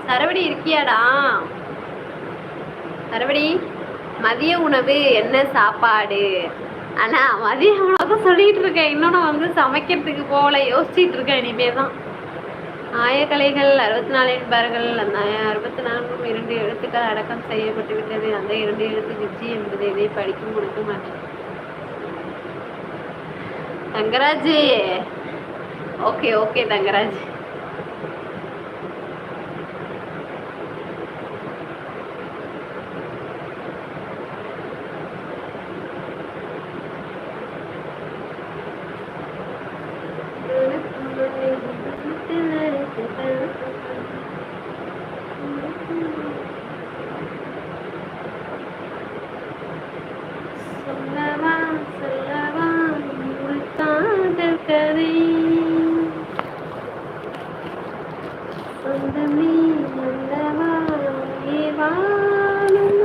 சரவடி இருக்கியாடா? சரவடி, மதிய உணவு என்ன சாப்பாடு? ஆனா மதிய உணவு சொல்லிட்டு இருக்கேன், இன்னும் நான் வந்து சமைக்கிறதுக்கு போகல, யோசிச்சுட்டு இருக்கேன். இனிமேதான் ஆயக்கலைகள் 64 என்பார்கள். அந்த 64 2 எழுத்துக்கள் அடக்கம் செய்யப்பட்டு விட்டது. அந்த 2 எழுத்து விச்சி என்பது இதை படிக்கும் கொடுக்க மாட்டேன். Thangaraj, okay okay Thangaraj. சொல்லவா சொல்லவா ஒரு காதல் கதை, சொந்தமே அல்லவா ஏவாளும்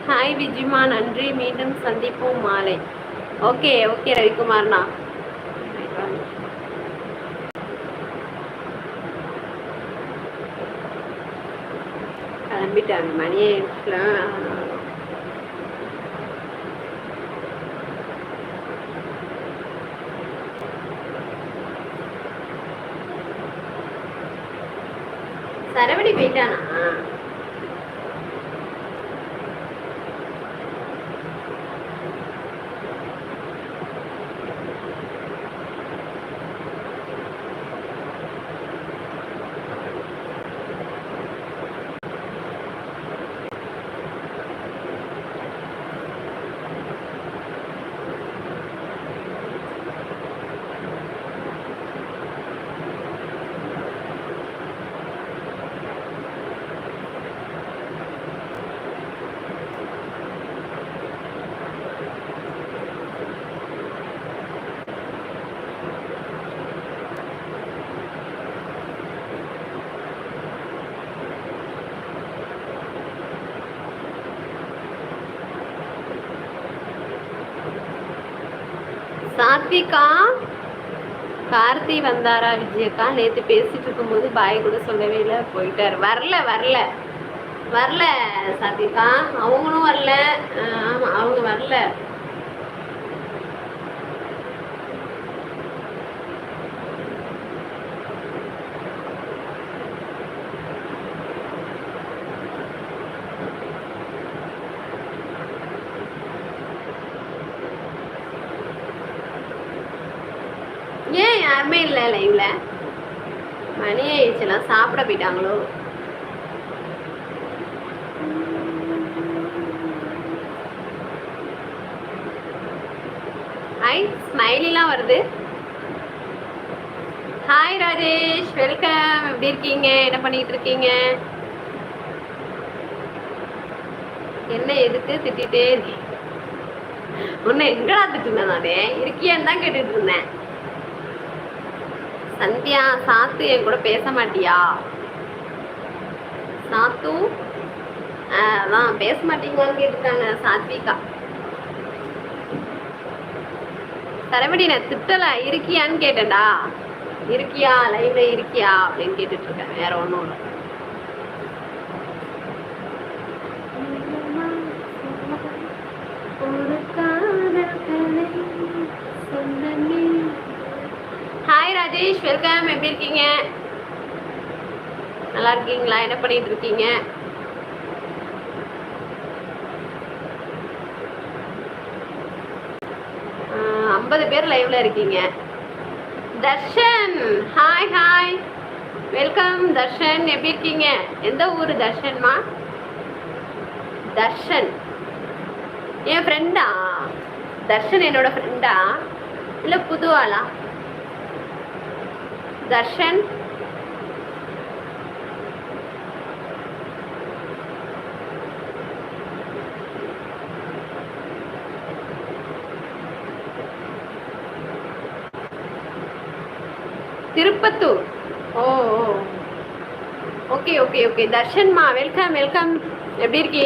ஹாய் விஜிமா, நன்றி. மீண்டும் சந்திப்போம் மாலை. ஓகே ஓகே ரவிக்குமார்ண்ணா. கிளம்பிட்டாங்க, மணியே சரவடி போயிட்டானா? சாத்விகா, கார்த்தி வந்தாரா? விஜயக்கா நேற்று பேசிட்டு இருக்கும்போது பாய் கூட சொல்லவே இல்லை, போயிட்டாரு. வரல வரல வரல சாத்விகா, அவங்களும் வரல. ஆமா அவங்க வரல. ஏன் யாருமே இல்லை லைவ்ல? மணி ஆயிடுச்சுலாம், சாப்பிட போயிட்டாங்களோ? ஹாய், ஸ்மைலிலாம் வருது. Hi Rajesh, welcome. எப்படி இருக்கீங்க? என்ன பண்ணிட்டு இருக்கீங்க? என்ன எதுக்கு திட்டிகிட்டே இருக்கீங்க? உன்னை எங்கடா திட்டுனேன்? நானே இருக்கியான்னு தான் கேட்டுட்டு இருந்தேன். சந்தியா, சாத்து என் கூட பேச மாட்டியா? சாத்து அதான் பேச மாட்டீங்களான்னு கேட்டுருக்காங்க சாத்விகா. சரவடி, நான் திட்டல, இருக்கியான்னு கேட்டேன்டா. இருக்கியா லைவ்ல இருக்கியா அப்படின்னு கேட்டுட்டு இருக்கேன், வேற ஒன்றும் இல்லை. Hi Rajesh, welcome. எப்படி இருக்கீங்க? நல்லா இருக்கீங்களா? என்ன பண்ணிட்டு இருக்கீங்க? ஆ, 50 பேர் லைவ்ல இருக்கீங்க. Darshan, hi hi, welcome Darshan. எப்படி இருக்கீங்க? எந்த ஊரு தர்ஷன்மா? தர்ஷன் என் ஃப்ரெண்டா? தர்ஷன் என்னோட ஃப்ரெண்டா இல்லை புது ஆளா? Darshan Tirupattur. Oh okay okay okay. தர்ஷன்மா, வெல்கம் வெல்கம். எப்படி இருக்கீங்க?